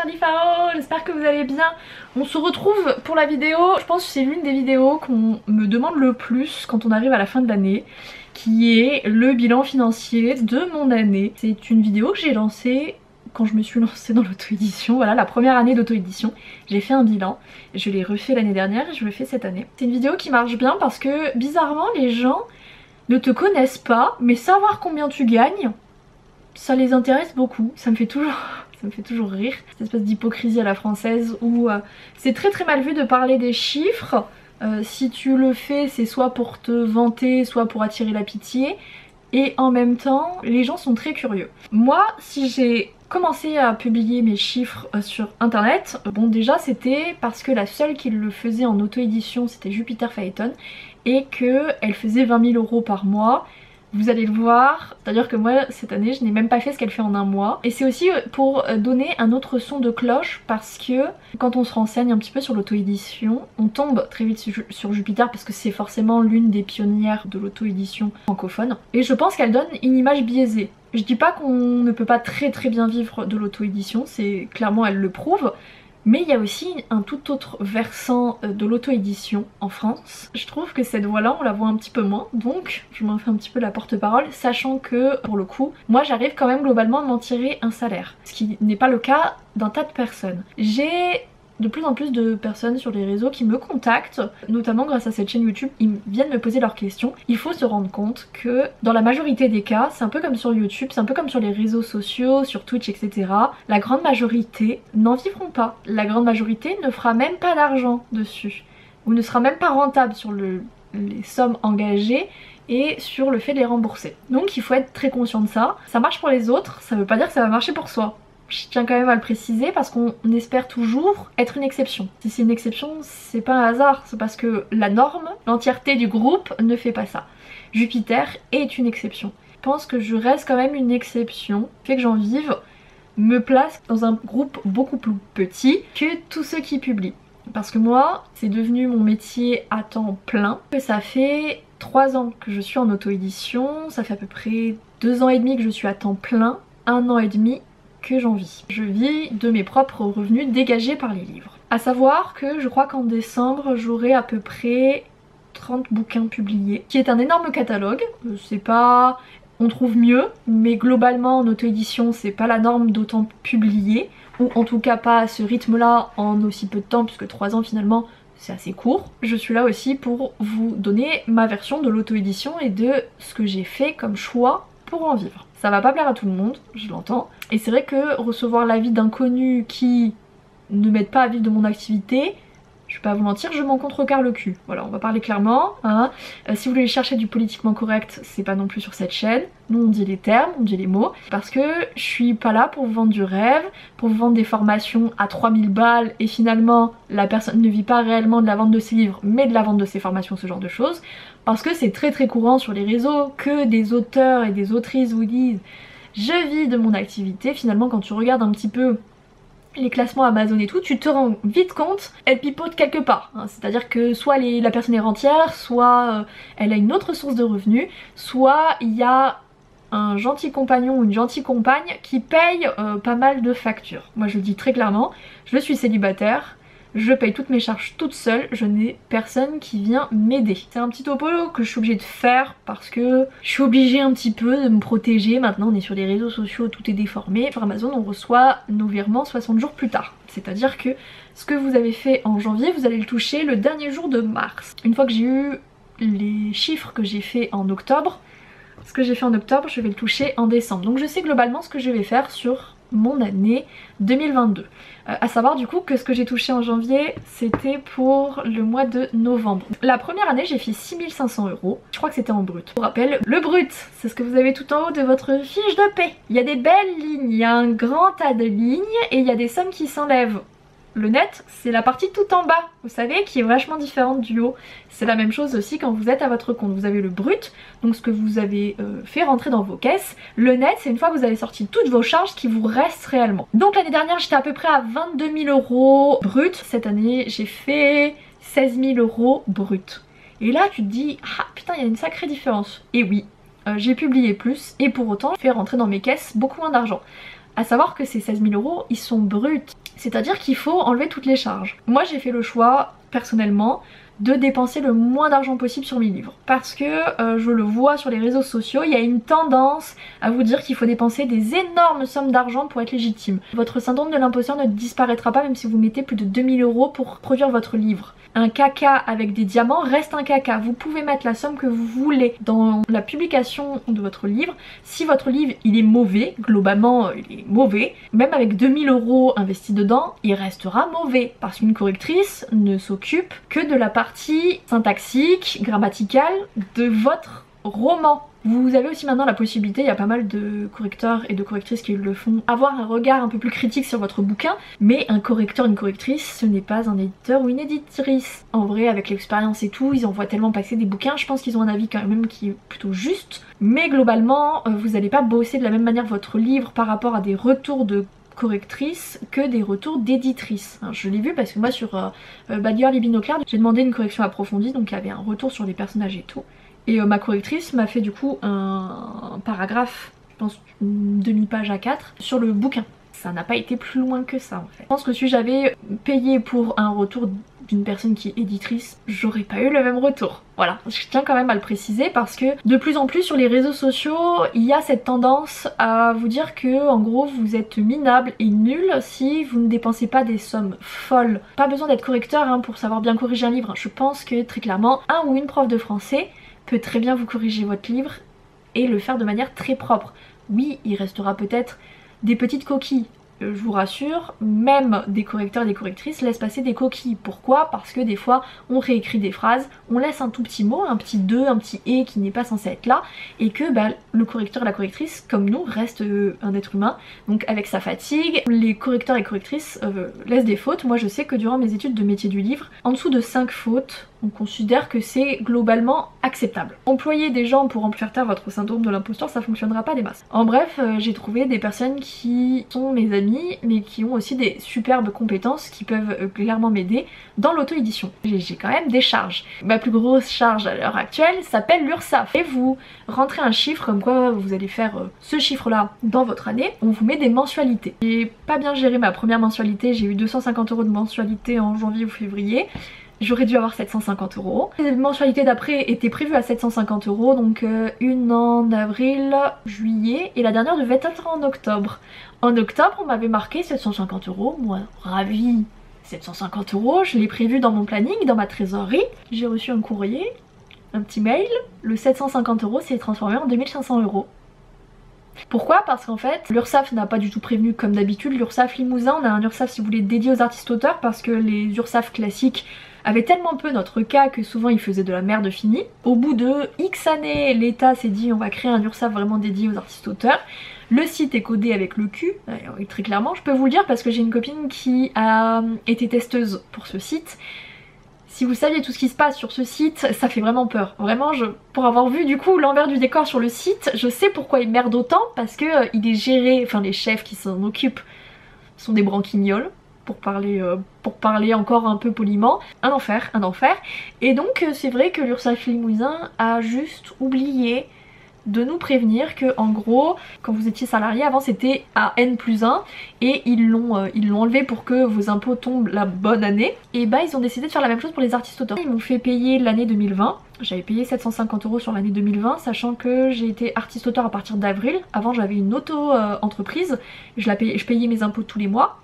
Charlie Faro, j'espère que vous allez bien. On se retrouve pour la vidéo, je pense que c'est l'une des vidéos qu'on me demande le plus quand on arrive à la fin de l'année, qui est le bilan financier de mon année. C'est une vidéo que j'ai lancée quand je me suis lancée dans l'auto-édition, voilà, la première année d'auto-édition. J'ai fait un bilan, je l'ai refait l'année dernière et je le fais cette année. C'est une vidéo qui marche bien parce que bizarrement les gens ne te connaissent pas, mais savoir combien tu gagnes, ça les intéresse beaucoup. Ça me fait toujours rire, cette espèce d'hypocrisie à la française où c'est très mal vu de parler des chiffres. Si tu le fais, c'est soit pour te vanter, soit pour attirer la pitié. Et en même temps, les gens sont très curieux. Moi, si j'ai commencé à publier mes chiffres sur internet, bon déjà c'était parce que la seule qui le faisait en auto-édition c'était Jupiter Phaeton et qu'elle faisait 20 000 € par mois. Vous allez le voir, c'est-à-dire que moi cette année je n'ai même pas fait ce qu'elle fait en un mois. Et c'est aussi pour donner un autre son de cloche parce que quand on se renseigne un petit peu sur l'auto-édition, on tombe très vite sur Jupiter parce que c'est forcément l'une des pionnières de l'auto-édition francophone. Et je pense qu'elle donne une image biaisée. Je dis pas qu'on ne peut pas très bien vivre de l'auto-édition, c'est clairement elle le prouve. Mais il y a aussi un tout autre versant de l'auto-édition en France. Je trouve que cette voie-là, on la voit un petit peu moins, donc je m'en fais un petit peu la porte-parole, sachant que, pour le coup, moi j'arrive quand même globalement à m'en tirer un salaire. Ce qui n'est pas le cas d'un tas de personnes. J'ai de plus en plus de personnes sur les réseaux qui me contactent, notamment grâce à cette chaîne YouTube, ils viennent me poser leurs questions. Il faut se rendre compte que dans la majorité des cas, c'est un peu comme sur YouTube, c'est un peu comme sur les réseaux sociaux, sur Twitch, etc. La grande majorité n'en vivront pas. La grande majorité ne fera même pas d'argent dessus, ou ne sera même pas rentable sur les sommes engagées et sur le fait de les rembourser. Donc il faut être très conscient de ça. Ça marche pour les autres, ça veut pas dire que ça va marcher pour soi. Je tiens quand même à le préciser parce qu'on espère toujours être une exception. Si c'est une exception, c'est pas un hasard, c'est parce que la norme, l'entièreté du groupe ne fait pas ça. Jupiter est une exception. Je pense que je reste quand même une exception, le fait que j'en vive me place dans un groupe beaucoup plus petit que tous ceux qui publient. Parce que moi, c'est devenu mon métier à temps plein. Ça fait 3 ans que je suis en auto-édition, ça fait à peu près 2 ans et demi que je suis à temps plein, 1 an et demi que j'en vis. Je vis de mes propres revenus dégagés par les livres. À savoir que je crois qu'en décembre j'aurai à peu près 30 bouquins publiés, qui est un énorme catalogue. C'est pas... on trouve mieux, mais globalement en auto-édition c'est pas la norme d'autant publier, ou en tout cas pas à ce rythme là en aussi peu de temps, puisque 3 ans finalement c'est assez court. Je suis là aussi pour vous donner ma version de l'auto-édition et de ce que j'ai fait comme choix pour en vivre. Ça va pas plaire à tout le monde, je l'entends. Et c'est vrai que recevoir l'avis d'inconnus qui ne m'aident pas à vivre de mon activité, je vais pas vous mentir, je m'en contrecarre le cul. Voilà, on va parler clairement. Hein. Si vous voulez chercher du politiquement correct, c'est pas non plus sur cette chaîne. Nous on dit les termes, on dit les mots. Parce que je suis pas là pour vous vendre du rêve, pour vous vendre des formations à 3000 balles et finalement la personne ne vit pas réellement de la vente de ses livres, mais de la vente de ses formations, ce genre de choses. Parce que c'est très courant sur les réseaux que des auteurs et des autrices vous disent « je vis de mon activité ». Finalement quand tu regardes un petit peu les classements Amazon et tout, tu te rends vite compte, elle pipote quelque part. Hein. C'est-à-dire que soit la personne est rentière, soit elle a une autre source de revenus, soit il y a un gentil compagnon ou une gentille compagne qui paye pas mal de factures. Moi je le dis très clairement, je suis célibataire, je paye toutes mes charges toute seule, je n'ai personne qui vient m'aider. C'est un petit topo que je suis obligée de faire parce que je suis obligée un petit peu de me protéger. Maintenant on est sur les réseaux sociaux, tout est déformé. Sur Amazon on reçoit nos virements 60 jours plus tard. C'est-à-dire que ce que vous avez fait en janvier, vous allez le toucher le dernier jour de mars. Une fois que j'ai eu les chiffres que j'ai fait en octobre, ce que j'ai fait en octobre, je vais le toucher en décembre. Donc je sais globalement ce que je vais faire sur mon année 2022. À savoir du coup que ce que j'ai touché en janvier c'était pour le mois de novembre. La première année j'ai fait 6500 €, je crois que c'était en brut. Pour rappel, le brut c'est ce que vous avez tout en haut de votre fiche de paie. Il y a des belles lignes, il y a un grand tas de lignes et il y a des sommes qui s'enlèvent. Le net, c'est la partie tout en bas, vous savez, qui est vachement différente du haut. C'est la même chose aussi quand vous êtes à votre compte. Vous avez le brut, donc ce que vous avez fait rentrer dans vos caisses. Le net, c'est une fois que vous avez sorti toutes vos charges qui vous restent réellement. Donc l'année dernière, j'étais à peu près à 22 000 € brut. Cette année, j'ai fait 16 000 € brut. Et là, tu te dis, ah putain, il y a une sacrée différence. Et oui, j'ai publié plus et pour autant, je fais rentrer dans mes caisses beaucoup moins d'argent. À savoir que ces 16 000 €, ils sont bruts. C'est-à-dire qu'il faut enlever toutes les charges. Moi j'ai fait le choix, personnellement, de dépenser le moins d'argent possible sur mes livres. Parce que je le vois sur les réseaux sociaux, il y a une tendance à vous dire qu'il faut dépenser des énormes sommes d'argent pour être légitime. Votre syndrome de l'imposteur ne disparaîtra pas même si vous mettez plus de 2000 € pour produire votre livre. Un caca avec des diamants reste un caca. Vous pouvez mettre la somme que vous voulez dans la publication de votre livre. Si votre livre il est mauvais, globalement il est mauvais, même avec 2000 € investis dedans, il restera mauvais. Parce qu'une correctrice ne s'occupe que de la partie syntaxique, grammaticale de votre roman. Vous avez aussi maintenant la possibilité, il y a pas mal de correcteurs et de correctrices qui le font, avoir un regard un peu plus critique sur votre bouquin, mais un correcteur, une correctrice, ce n'est pas un éditeur ou une éditrice. En vrai, avec l'expérience et tout, ils envoient tellement passer des bouquins, je pense qu'ils ont un avis quand même qui est plutôt juste, mais globalement, vous n'allez pas bosser de la même manière votre livre par rapport à des retours de correctrice que des retours d'éditrice. Je l'ai vu parce que moi sur Bad Girl et Binoclard, j'ai demandé une correction approfondie, donc il y avait un retour sur les personnages et tout. Et ma correctrice m'a fait du coup un paragraphe, je pense une demi-page A4, sur le bouquin. Ça n'a pas été plus loin que ça en fait. Je pense que si j'avais payé pour un retour d'une personne qui est éditrice, j'aurais pas eu le même retour. Voilà, je tiens quand même à le préciser parce que de plus en plus sur les réseaux sociaux, il y a cette tendance à vous dire que en gros vous êtes minable et nul si vous ne dépensez pas des sommes folles. Pas besoin d'être correcteur hein, pour savoir bien corriger un livre. Je pense que très clairement, un ou une prof de français peut très bien vous corriger votre livre et le faire de manière très propre. Oui, il restera peut-être des petites coquilles. Je vous rassure, même des correcteurs et des correctrices laissent passer des coquilles. Pourquoi? Parce que des fois on réécrit des phrases, on laisse un tout petit mot, un petit de, un petit et qui n'est pas censé être là, et que le correcteur et la correctrice, comme nous, reste un être humain, donc avec sa fatigue. Les correcteurs et correctrices laissent des fautes. Moi je sais que durant mes études de métier du livre, en dessous de 5 fautes, on considère que c'est globalement acceptable. Employer des gens pour faire taire votre syndrome de l'imposteur, ça fonctionnera pas des masses. En bref, j'ai trouvé des personnes qui sont mes amis, mais qui ont aussi des superbes compétences qui peuvent clairement m'aider dans l'auto-édition. J'ai quand même des charges. Ma plus grosse charge à l'heure actuelle s'appelle l'URSSAF. Et vous rentrez un chiffre comme quoi vous allez faire ce chiffre-là dans votre année, on vous met des mensualités. J'ai pas bien géré ma première mensualité, j'ai eu 250 € de mensualité en janvier ou février. J'aurais dû avoir 750 €. Les mensualités d'après étaient prévues à 750 €, donc une en avril, juillet, et la dernière devait être en octobre. En octobre, on m'avait marqué 750 €, moi ravie. 750 €, je l'ai prévu dans mon planning, dans ma trésorerie. J'ai reçu un courrier, un petit mail, le 750 € s'est transformé en 2500 €. Pourquoi? Parce qu'en fait, l'URSSAF n'a pas du tout prévenu comme d'habitude. L'URSSAF Limousin, on a un URSSAF si vous voulez dédié aux artistes auteurs parce que les URSSAF classiques avaient tellement peu notre cas que souvent ils faisaient de la merde finie. Au bout de X années, l'État s'est dit on va créer un URSSAF vraiment dédié aux artistes auteurs. Le site est codé avec le cul, très clairement. Je peux vous le dire parce que j'ai une copine qui a été testeuse pour ce site. Si vous saviez tout ce qui se passe sur ce site, ça fait vraiment peur. Vraiment, pour avoir vu du coup l'envers du décor sur le site, je sais pourquoi il merde autant, parce que il est géré, enfin les chefs qui s'en occupent sont des branquignoles, pour parler encore un peu poliment. Un enfer, un enfer. Et donc c'est vrai que l'URSSAF Limousin a juste oublié de nous prévenir que en gros quand vous étiez salarié avant c'était à N+1 et ils l'ont enlevé pour que vos impôts tombent la bonne année, et bah ils ont décidé de faire la même chose pour les artistes auteurs. Ils m'ont fait payer l'année 2020, j'avais payé 750 € sur l'année 2020 sachant que j'ai été artiste auteur à partir d'avril. Avant j'avais une auto-entreprise, je payais mes impôts tous les mois,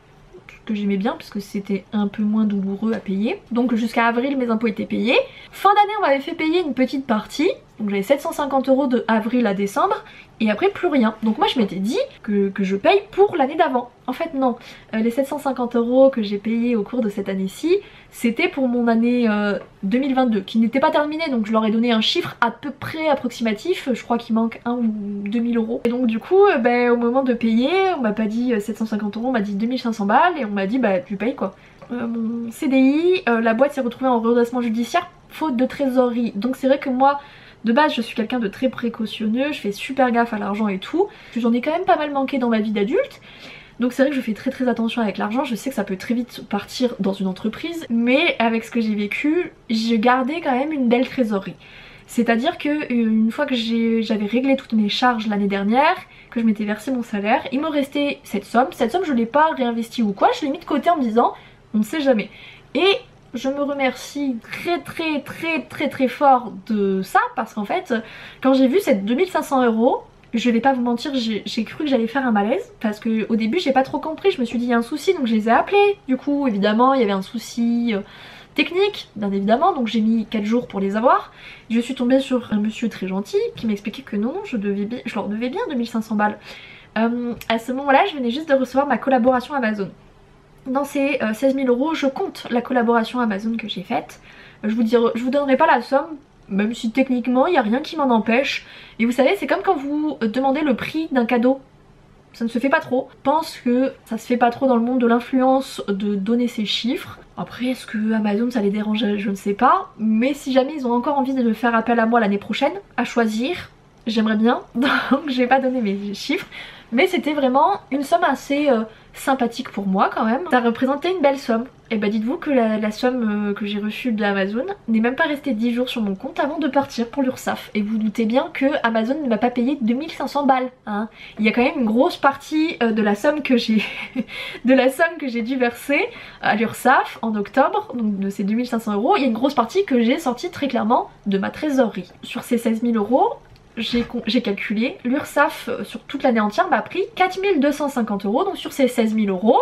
que j'aimais bien puisque c'était un peu moins douloureux à payer. Donc jusqu'à avril mes impôts étaient payés. Fin d'année on m'avait fait payer une petite partie, donc j'avais 750 € de avril à décembre et après plus rien. Donc moi je m'étais dit que je paye pour l'année d'avant. En fait non, les 750 € que j'ai payés au cours de cette année-ci, c'était pour mon année 2022 qui n'était pas terminée, donc je leur ai donné un chiffre à peu près approximatif, je crois qu'il manque 1 ou 2000 €. Et donc du coup au moment de payer, on m'a pas dit 750 €, on m'a dit 2500 balles et on m'a dit bah tu payes quoi. Mon CDI, la boîte s'est retrouvée en redressement judiciaire faute de trésorerie, donc c'est vrai que moi de base je suis quelqu'un de très précautionneux, je fais super gaffe à l'argent et tout, j'en ai quand même pas mal manqué dans ma vie d'adulte. Donc c'est vrai que je fais très attention avec l'argent, je sais que ça peut très vite partir dans une entreprise, mais avec ce que j'ai vécu, je gardais quand même une belle trésorerie. C'est à dire que une fois que j'avais réglé toutes mes charges l'année dernière, que je m'étais versé mon salaire, il me restait cette somme je l'ai pas réinvestie ou quoi, je l'ai mis de côté en me disant on ne sait jamais. Et je me remercie très fort de ça parce qu'en fait quand j'ai vu cette 2500 €, je vais pas vous mentir, j'ai cru que j'allais faire un malaise parce que au début j'ai pas trop compris, je me suis dit il y a un souci donc je les ai appelés. Du coup évidemment il y avait un souci technique bien évidemment, donc j'ai mis 4 jours pour les avoir. Je suis tombée sur un monsieur très gentil qui m'expliquait que non, je leur devais bien 2500 balles. À ce moment là je venais juste de recevoir ma collaboration Amazon. Dans ces 16 000 €, je compte la collaboration Amazon que j'ai faite. Je vous donnerai pas la somme, même si techniquement il n'y a rien qui m'en empêche. Et vous savez, c'est comme quand vous demandez le prix d'un cadeau. Ça ne se fait pas trop. Je pense que ça se fait pas trop dans le monde de l'influence de donner ces chiffres. Après, est-ce que Amazon ça les dérange? Je ne sais pas. Mais si jamais ils ont encore envie de faire appel à moi l'année prochaine, à choisir, j'aimerais bien. Donc je vais pas donner mes chiffres. Mais c'était vraiment une somme assez sympathique pour moi quand même. Ça représentait une belle somme. Et bah dites-vous que la somme que j'ai reçue de Amazon n'est même pas restée 10 jours sur mon compte avant de partir pour l'URSSAF. Et vous doutez bien que Amazon ne m'a pas payé 2500 balles. Hein. Il y a quand même une grosse partie de la somme que j'ai dû verser à l'URSSAF en octobre, donc de ces 2500 €, il y a une grosse partie que j'ai sortie très clairement de ma trésorerie. Sur ces 16 000 €, j'ai calculé, l'URSSAF sur toute l'année entière m'a pris 4 250 €, donc sur ces 16 000 €,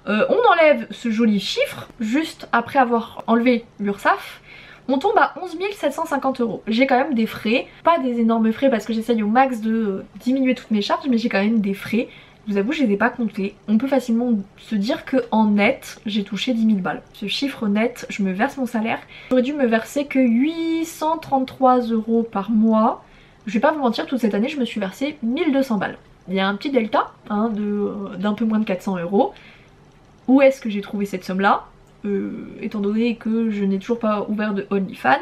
on enlève ce joli chiffre, juste après avoir enlevé l'URSSAF, on tombe à 11 750 €. J'ai quand même des frais, pas des énormes frais parce que j'essaye au max de diminuer toutes mes charges, mais j'ai quand même des frais. Je vous avoue, je les ai pas comptés. On peut facilement se dire qu'en net, j'ai touché 10 000 balles. Ce chiffre net, je me verse mon salaire. J'aurais dû me verser que 833 € par mois. Je vais pas vous mentir, toute cette année, je me suis versé 1200 balles. Il y a un petit delta hein, d'un peu moins de 400 €. Où est-ce que j'ai trouvé cette somme-là étant donné que je n'ai toujours pas ouvert de OnlyFans,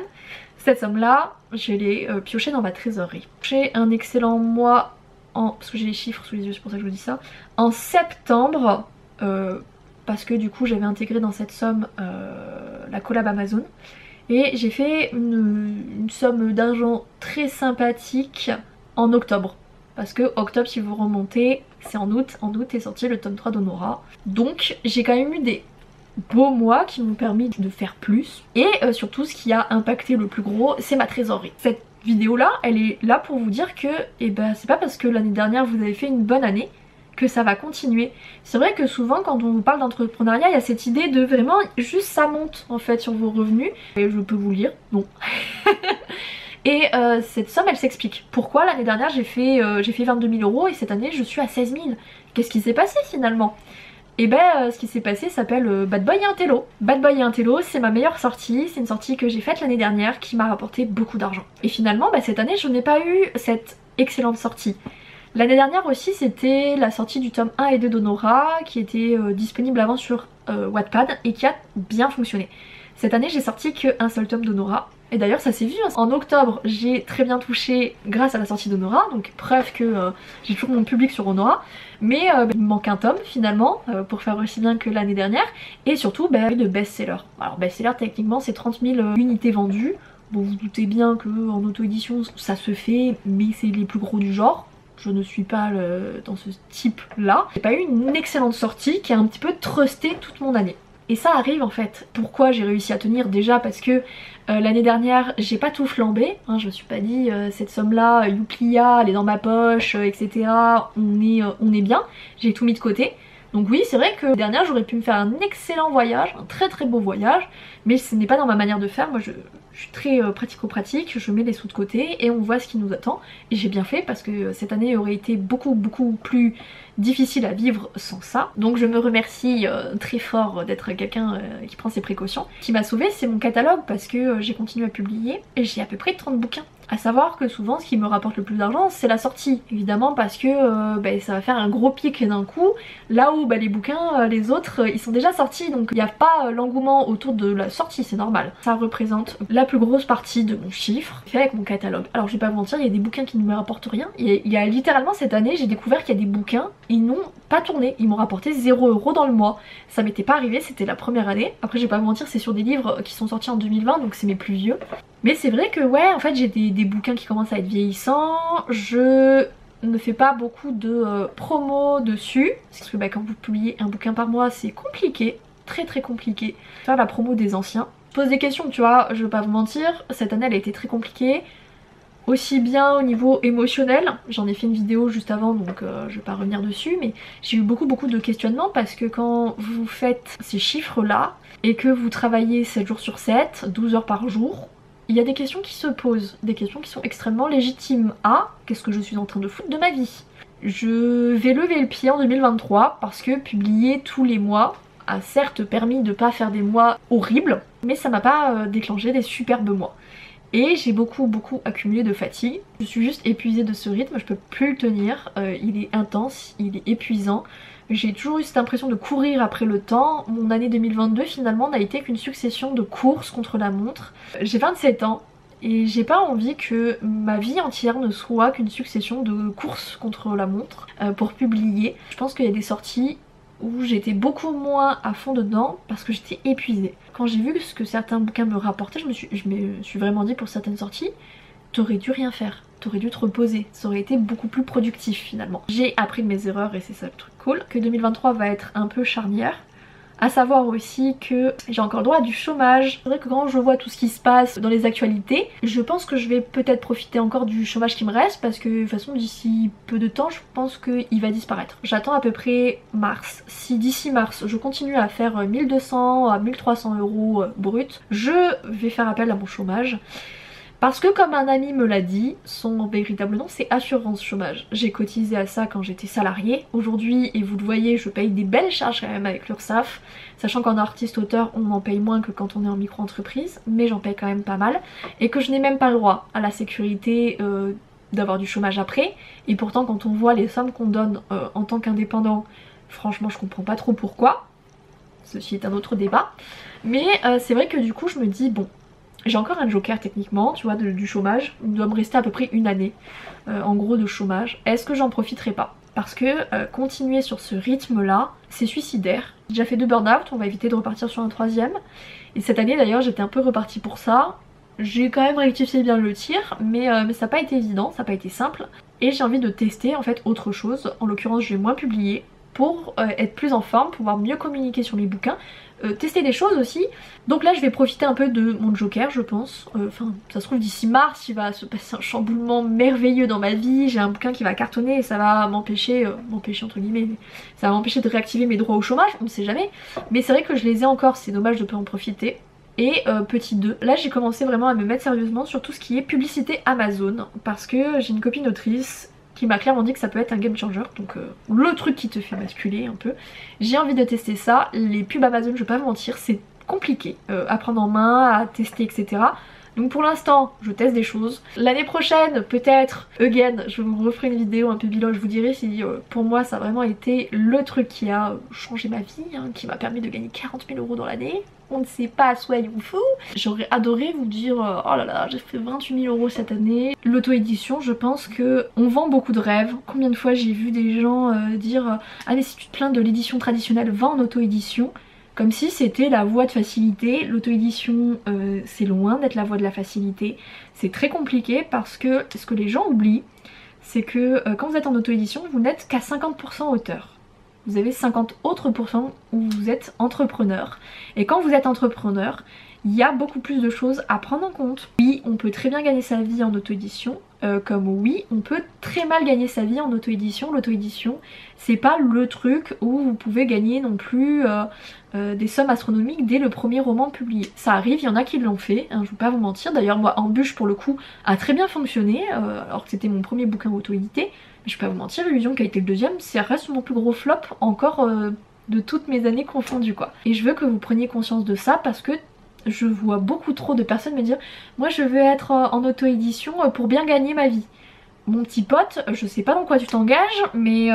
cette somme-là, je l'ai piochée dans ma trésorerie. J'ai un excellent mois, parce que j'ai les chiffres sous les yeux, c'est pour ça que je vous dis ça, en septembre, parce que du coup j'avais intégré dans cette somme la collab Amazon. Et j'ai fait une somme d'argent très sympathique en octobre. Parce que octobre, si vous remontez, c'est en août. En août est sorti le tome 3 d'Honora. Donc j'ai quand même eu des beaux mois qui m'ont permis de faire plus. Et surtout ce qui a impacté le plus gros, c'est ma trésorerie. Cette vidéo là, elle est là pour vous dire que c'est pas parce que l'année dernière vous avez fait une bonne année que ça va continuer. C'est vrai que souvent quand on vous parle d'entrepreneuriat, il y a cette idée de vraiment juste ça monte en fait sur vos revenus. Et je peux vous lire, non. Et cette somme elle s'explique. Pourquoi l'année dernière j'ai fait 22 000 € et cette année je suis à 16 000. Qu'est-ce qui s'est passé finalement? Et ce qui s'est passé s'appelle Bad Boy et Intello. Bad Boy et Intello, c'est ma meilleure sortie, c'est une sortie que j'ai faite l'année dernière qui m'a rapporté beaucoup d'argent. Et finalement cette année je n'ai pas eu cette excellente sortie. L'année dernière aussi c'était la sortie du tome 1 et 2 d'Honora qui était disponible avant sur Wattpad et qui a bien fonctionné. Cette année j'ai sorti qu'un seul tome d'Honora. Et d'ailleurs ça s'est vu, hein. En octobre j'ai très bien touché grâce à la sortie d'Honora, donc preuve que j'ai toujours mon public sur Honnora. Mais il me manque un tome finalement pour faire aussi bien que l'année dernière. Et surtout de best-seller. Alors best-seller techniquement c'est 30 000 unités vendues. Bon vous doutez bien qu'en auto-édition ça se fait, mais c'est les plus gros du genre. Je ne suis pas dans ce type là. J'ai pas eu une excellente sortie qui a un petit peu trusté toute mon année. Et ça arrive en fait. Pourquoi j'ai réussi à tenir? Déjà parce que l'année dernière j'ai pas tout flambé, hein, je me suis pas dit cette somme là, Youplia, elle est dans ma poche, etc. On est bien, j'ai tout mis de côté. Donc oui c'est vrai que l'année dernière j'aurais pu me faire un excellent voyage, un très beau voyage, mais ce n'est pas dans ma manière de faire. Moi je suis très pratico-pratique, je mets les sous de côté et on voit ce qui nous attend. Et j'ai bien fait parce que cette année aurait été beaucoup plus difficile à vivre sans ça. Donc je me remercie très fort d'être quelqu'un qui prend ses précautions. Ce qui m'a sauvée c'est mon catalogue parce que j'ai continué à publier et j'ai à peu près 30 bouquins. À savoir que souvent ce qui me rapporte le plus d'argent c'est la sortie, évidemment parce que ça va faire un gros pic d'un coup, là où les bouquins, les autres, ils sont déjà sortis, donc il n'y a pas l'engouement autour de la sortie, c'est normal. Ça représente la plus grosse partie de mon chiffre fait avec mon catalogue. Alors je vais pas vous mentir, il y a des bouquins qui ne me rapportent rien. Il y a littéralement cette année j'ai découvert qu'il y a des bouquins, ils n'ont pas tourné, ils m'ont rapporté 0 € dans le mois. Ça m'était pas arrivé, c'était la première année. Après je vais pas vous mentir, c'est sur des livres qui sont sortis en 2020, donc c'est mes plus vieux. Mais c'est vrai que ouais, en fait j'ai des bouquins qui commencent à être vieillissants, je ne fais pas beaucoup de promo dessus, parce que bah, quand vous publiez un bouquin par mois c'est compliqué, très compliqué, faire la promo des anciens. Je pose des questions, tu vois, je vais pas vous mentir, cette année elle a été très compliquée, aussi bien au niveau émotionnel, j'en ai fait une vidéo juste avant donc je vais pas revenir dessus, mais j'ai eu beaucoup de questionnements parce que quand vous faites ces chiffres là et que vous travaillez 7 jours sur 7, 12 heures par jour, il y a des questions qui se posent, des questions qui sont extrêmement légitimes. Ah, qu'est-ce que je suis en train de foutre de ma vie? Je vais lever le pied en 2023 parce que publier tous les mois a certes permis de pas faire des mois horribles, mais ça m'a pas déclenché des superbes mois. Et j'ai beaucoup accumulé de fatigue. Je suis juste épuisée de ce rythme, je peux plus le tenir. Il est intense, il est épuisant. J'ai toujours eu cette impression de courir après le temps. Mon année 2022 finalement n'a été qu'une succession de courses contre la montre. J'ai 27 ans et j'ai pas envie que ma vie entière ne soit qu'une succession de courses contre la montre pour publier. Je pense qu'il y a des sorties où j'étais beaucoup moins à fond dedans parce que j'étais épuisée. Quand j'ai vu ce que certains bouquins me rapportaient, je me suis vraiment dit pour certaines sorties, t'aurais dû rien faire, t'aurais dû te reposer, ça aurait été beaucoup plus productif finalement. J'ai appris de mes erreurs et c'est ça le truc cool, que 2023 va être un peu charnière. À savoir aussi que j'ai encore le droit à du chômage. C'est vrai que quand je vois tout ce qui se passe dans les actualités, je pense que je vais peut-être profiter encore du chômage qui me reste parce que de toute façon d'ici peu de temps je pense qu'il va disparaître. J'attends à peu près mars. Si d'ici mars je continue à faire 1200 à 1300 euros brut, je vais faire appel à mon chômage. Parce que comme un ami me l'a dit, son véritable nom c'est assurance chômage. J'ai cotisé à ça quand j'étais salariée. Aujourd'hui, et vous le voyez, je paye des belles charges quand même avec l'URSSAF. Sachant qu'en artiste-auteur, on en paye moins que quand on est en micro-entreprise, mais j'en paye quand même pas mal. Et que je n'ai même pas le droit à la sécurité d'avoir du chômage après. Et pourtant quand on voit les sommes qu'on donne en tant qu'indépendant, franchement je comprends pas trop pourquoi. Ceci est un autre débat. Mais c'est vrai que du coup je me dis bon, j'ai encore un joker techniquement, tu vois, du chômage. Il doit me rester à peu près une année en gros de chômage. Est-ce que j'en profiterai pas? Parce que continuer sur ce rythme là, c'est suicidaire. J'ai déjà fait 2 burn-out, on va éviter de repartir sur un 3e. Et cette année d'ailleurs j'étais un peu repartie pour ça. J'ai quand même rectifié bien le tir, mais ça n'a pas été évident, ça n'a pas été simple. Et j'ai envie de tester en fait autre chose. En l'occurrence je vais moins publier pour être plus en forme, pouvoir mieux communiquer sur mes bouquins. Tester des choses aussi. Donc là je vais profiter un peu de mon joker je pense. Enfin ça se trouve d'ici mars il va se passer un chamboulement merveilleux dans ma vie. J'ai un bouquin qui va cartonner et ça va m'empêcher, entre guillemets, mais ça va m'empêcher de réactiver mes droits au chômage, on ne sait jamais. Mais c'est vrai que je les ai encore, c'est dommage de ne pas en profiter. Et petit 2, là j'ai commencé vraiment à me mettre sérieusement sur tout ce qui est publicité Amazon. Parce que j'ai une copine autrice qui m'a clairement dit que ça peut être un game changer, donc le truc qui te fait basculer un peu. J'ai envie de tester ça. Les pubs Amazon, je vais pas vous mentir, c'est compliqué à prendre en main, à tester, etc. Donc pour l'instant, je teste des choses. L'année prochaine, peut-être, again, je vous referai une vidéo un peu bilan, je vous dirai si pour moi ça a vraiment été le truc qui a changé ma vie, hein, qui m'a permis de gagner 40 000 euros dans l'année. On ne sait pas, soyons fous. J'aurais adoré vous dire, oh là là, j'ai fait 28 000 euros cette année. L'auto-édition, je pense que on vend beaucoup de rêves. Combien de fois j'ai vu des gens dire, ah mais si tu te plains de l'édition traditionnelle, va en auto-édition. Comme si c'était la voie de facilité. L'auto-édition c'est loin d'être la voie de la facilité. C'est très compliqué parce que ce que les gens oublient, c'est que quand vous êtes en auto-édition, vous n'êtes qu'à 50% auteur. Vous avez 50 autres pourcents où vous êtes entrepreneur. Et quand vous êtes entrepreneur, il y a beaucoup plus de choses à prendre en compte. Oui, on peut très bien gagner sa vie en auto-édition, comme oui, on peut très mal gagner sa vie en auto-édition. L'auto-édition, c'est pas le truc où vous pouvez gagner non plus des sommes astronomiques dès le premier roman publié. Ça arrive, il y en a qui l'ont fait, hein, je vais pas vous mentir. D'ailleurs moi, Embûche pour le coup a très bien fonctionné, alors que c'était mon premier bouquin auto-édité. Mais je vais pas vous mentir, Illusion qui a été le 2e, ça reste mon plus gros flop encore de toutes mes années confondues quoi. Et je veux que vous preniez conscience de ça parce que je vois beaucoup trop de personnes me dire moi je veux être en auto-édition pour bien gagner ma vie. Mon petit pote, je sais pas dans quoi tu t'engages, mais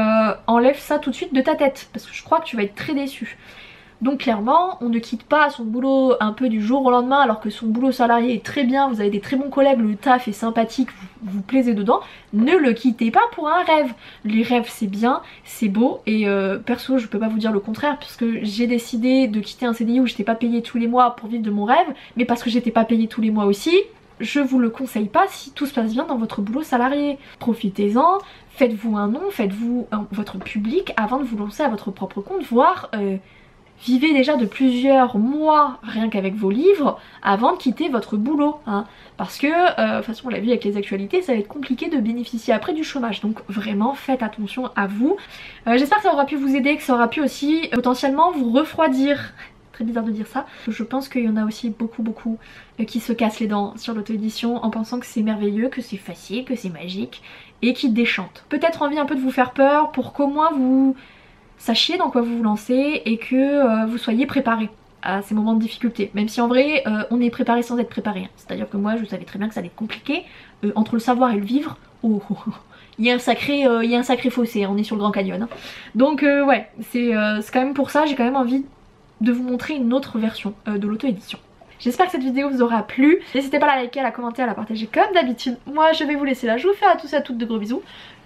enlève ça tout de suite de ta tête parce que je crois que tu vas être très déçu. Donc clairement, on ne quitte pas son boulot un peu du jour au lendemain alors que son boulot salarié est très bien, vous avez des très bons collègues, le taf est sympathique, vous plaisez dedans. Ne le quittez pas pour un rêve. Les rêves c'est bien, c'est beau et perso je peux pas vous dire le contraire parce que j'ai décidé de quitter un CDI où j'étais pas payée tous les mois pour vivre de mon rêve, mais parce que j'étais pas payée tous les mois aussi. je vous le conseille pas si tout se passe bien dans votre boulot salarié. Profitez-en, faites-vous un nom, faites-vous votre public avant de vous lancer à votre propre compte, voire vivez déjà de plusieurs mois rien qu'avec vos livres avant de quitter votre boulot, hein. Parce que, de toute façon on l'a vu avec les actualités, ça va être compliqué de bénéficier après du chômage, donc vraiment faites attention à vous. J'espère que ça aura pu vous aider, que ça aura pu aussi potentiellement vous refroidir. Très bizarre de dire ça. Je pense qu'il y en a aussi beaucoup qui se cassent les dents sur l'auto-édition en pensant que c'est merveilleux, que c'est facile, que c'est magique et qui déchantent. Peut-être envie un peu de vous faire peur pour qu'au moins vous sachiez dans quoi vous vous lancez et que vous soyez préparés à ces moments de difficulté. Même si en vrai on est préparé sans être préparé. C'est-à-dire que moi je savais très bien que ça allait être compliqué. Entre le savoir et le vivre, il y a un sacré fossé, on est sur le Grand Canyon. Hein. Donc ouais, c'est quand même pour ça, j'ai quand même envie de vous montrer une autre version de l'auto-édition. J'espère que cette vidéo vous aura plu. N'hésitez pas à la liker, à la commenter, à la partager comme d'habitude. Moi je vais vous laisser là, je vous fais à tous et à toutes de gros bisous.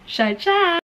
Ciao ciao.